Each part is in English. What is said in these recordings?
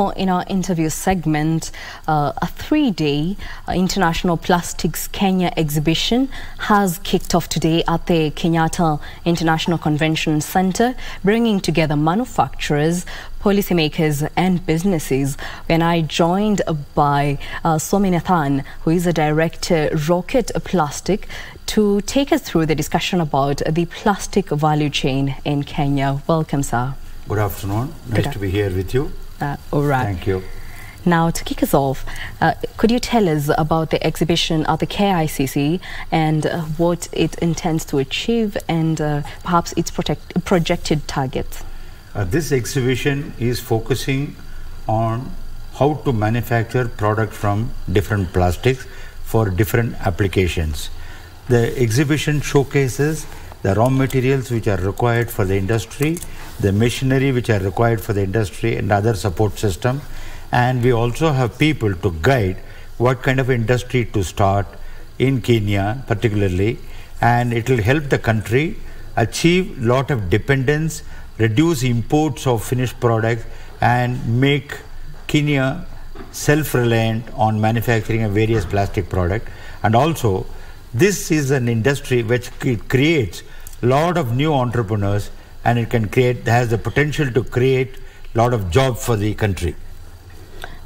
In our interview segment, a three-day International Plastics Kenya exhibition has kicked off today at the Kenyatta International Convention Center, bringing together manufacturers, policymakers and businesses. When I joined by SWAMINATHAN, who is a director, Rocket Plastic, to take us through the discussion about the plastic value chain in Kenya. Welcome, sir. Good afternoon. Nice to be here with you. All right. Thank you. Now, to kick us off, could you tell us about the exhibition at the KICC and what it intends to achieve and perhaps its projected targets? This exhibition is focusing on how to manufacture product from different plastics for different applications. The exhibition showcases the raw materials which are required for the industry, the machinery which are required for the industry and other support system, and we also have people to guide what kind of industry to start in Kenya particularly, and it will help the country achieve lot of dependence, reduce imports of finished products and make Kenya self-reliant on manufacturing of various plastic products. And also this is an industry which creates a lot of new entrepreneurs, and it has the potential to create a lot of jobs for the country.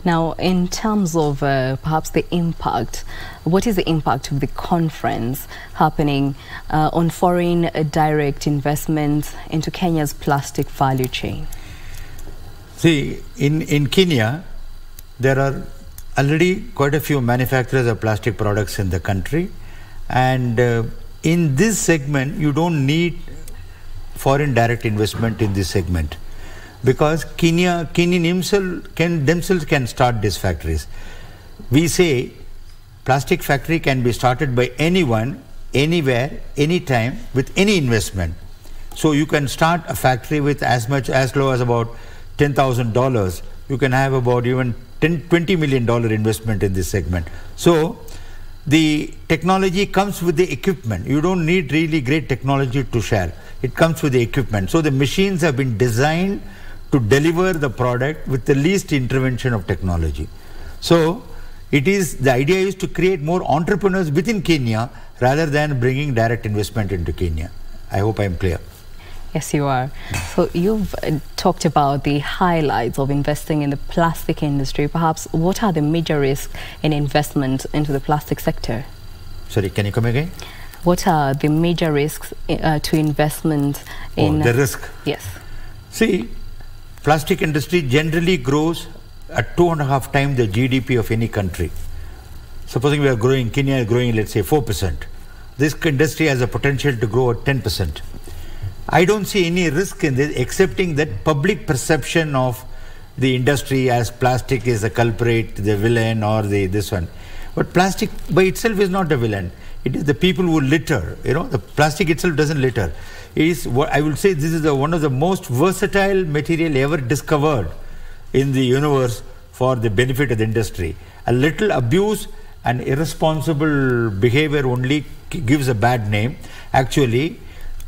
Now, in terms of perhaps the impact, what is the impact of the conference happening on foreign direct investments into Kenya's plastic value chain? See, in Kenya, there are already quite a few manufacturers of plastic products in the country, and in this segment, you don't need foreign direct investment in this segment, because Kenya themselves can start these factories. We say plastic factory can be started by anyone, anywhere, anytime, with any investment. So you can start a factory with as low as about $10,000. You can have about even $20 million investment in this segment. So the technology comes with the equipment. You don't need really great technology to share. It comes with the equipment. So the machines have been designed to deliver the product with the least intervention of technology. So the idea is to create more entrepreneurs within Kenya rather than bringing direct investment into Kenya. I hope I'm clear. Yes, you are. So you've talked about the highlights of investing in the plastic industry. Perhaps what are the major risks in investment into the plastic sector? Sorry, can you come again? What are the major risks to investment in... the risk? Yes. See, plastic industry generally grows at 2.5 times the GDP of any country. Supposing we are growing, Kenya is growing, let's say 4%. This industry has a potential to grow at 10%. I don't see any risk in this, excepting that public perception of the industry as plastic is a culprit, the villain, or this one. But plastic by itself is not a villain. It is the people who litter. You know, the plastic itself doesn't litter. It is what I will say. This is one of the most versatile material ever discovered in the universe for the benefit of the industry. A little abuse and irresponsible behavior only gives a bad name. Actually,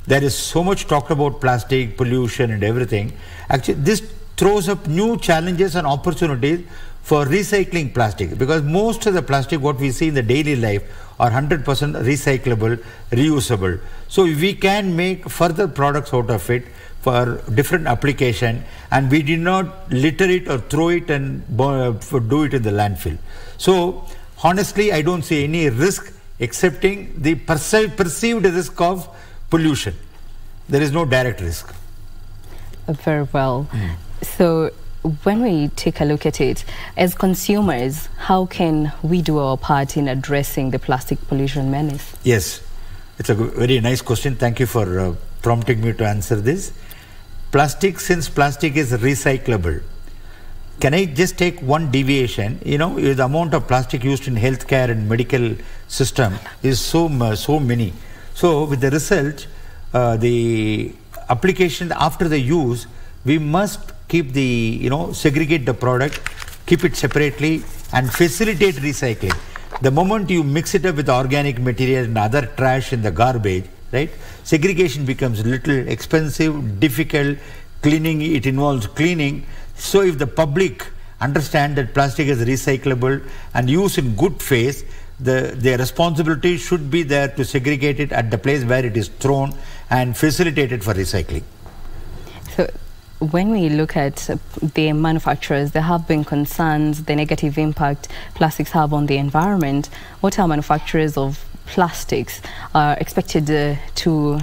there is so much talked about plastic pollution and everything. Actually, this throws up new challenges and opportunities for recycling plastic, because most of the plastic what we see in the daily life are 100% recyclable, reusable. So if we can make further products out of it for different application, and we did not litter it or throw it and do it in the landfill. So honestly, I don't see any risk excepting the perceived risk of pollution. There is no direct risk. Very well. So when we take a look at it, as consumers, how can we do our part in addressing the plastic pollution menace? Yes, it's a very nice question. Thank you for prompting me to answer this. Plastic, since plastic is recyclable, can I just take one deviation? You know, the amount of plastic used in healthcare and medical system is so many. So with the result, the application after the use, we must keep segregate the product, keep it separately and facilitate recycling. The moment you mix it up with organic material and other trash in the garbage, right, segregation becomes little expensive, difficult, cleaning, it involves cleaning. So if the public understand that plastic is recyclable and used in good faith, their responsibility should be there to segregate it at the place where it is thrown and facilitate it for recycling. So when we look at the manufacturers, there have been concerns, the negative impact plastics have on the environment. What are manufacturers of plastics expected to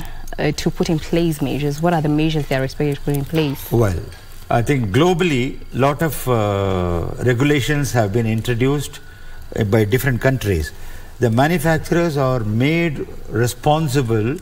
put in place measures? What are the measures they are expected to put in place? Well, I think globally, a lot of regulations have been introduced by different countries. The manufacturers are made responsible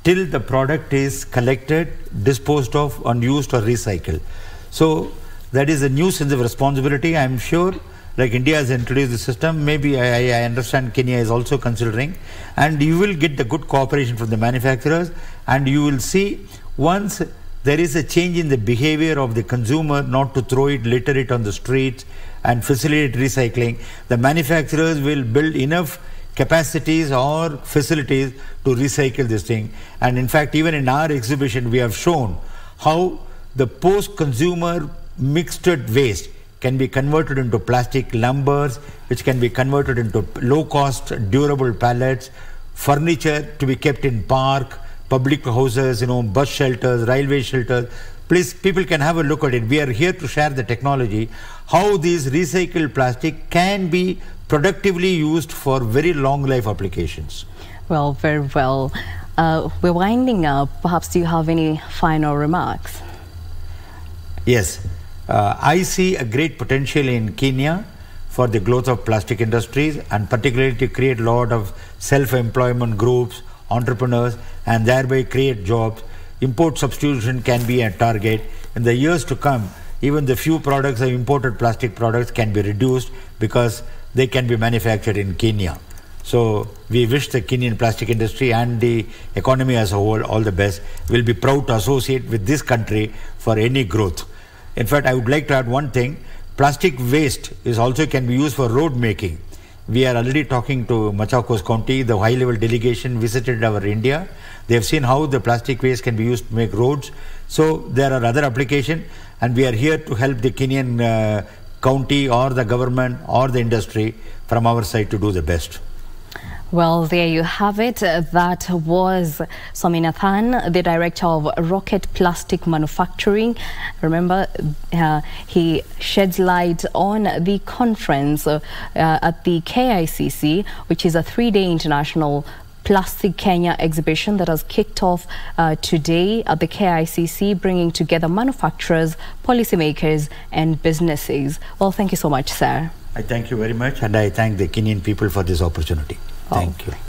till the product is collected, disposed of, unused or recycled. So that is a new sense of responsibility. I'm sure, like India has introduced the system, maybe I understand Kenya is also considering, and you will get the good cooperation from the manufacturers, and you will see once there is a change in the behavior of the consumer not to throw it, litter it on the streets and facilitate recycling, the manufacturers will build enough capacities or facilities to recycle this thing. And in fact, even in our exhibition, we have shown how the post-consumer mixed waste can be converted into plastic lumbers, which can be converted into low-cost, durable pallets, furniture to be kept in park, public houses, bus shelters, railway shelters. Please, people can have a look at it. We are here to share the technology, how these recycled plastic can be productively used for very long life applications. Well, very well. We're winding up. Perhaps do you have any final remarks? Yes. I see a great potential in Kenya for the growth of plastic industries, and particularly to create a lot of self-employment groups, entrepreneurs, and thereby create jobs. Import substitution can be a target. In the years to come, even the few products of imported plastic products can be reduced because they can be manufactured in Kenya. So we wish the Kenyan plastic industry and the economy as a whole all the best. We'll be proud to associate with this country for any growth. In fact, I would like to add one thing. Plastic waste is also can be used for road making. We are already talking to Machakos County. The high-level delegation visited our India. They have seen how the plastic waste can be used to make roads. So there are other applications, and we are here to help the Kenyan county or the government or the industry from our side to do the best. Well, there you have it. That was SWAMINATHAN, the Director of Rocket Plastic Manufacturing. Remember, he sheds light on the conference at the KICC, which is a 3-day international Plastic Kenya exhibition that has kicked off today at the KICC, bringing together manufacturers, policymakers and businesses. Well, thank you so much, sir. I thank you very much, and I thank the Kenyan people for this opportunity. Thank you.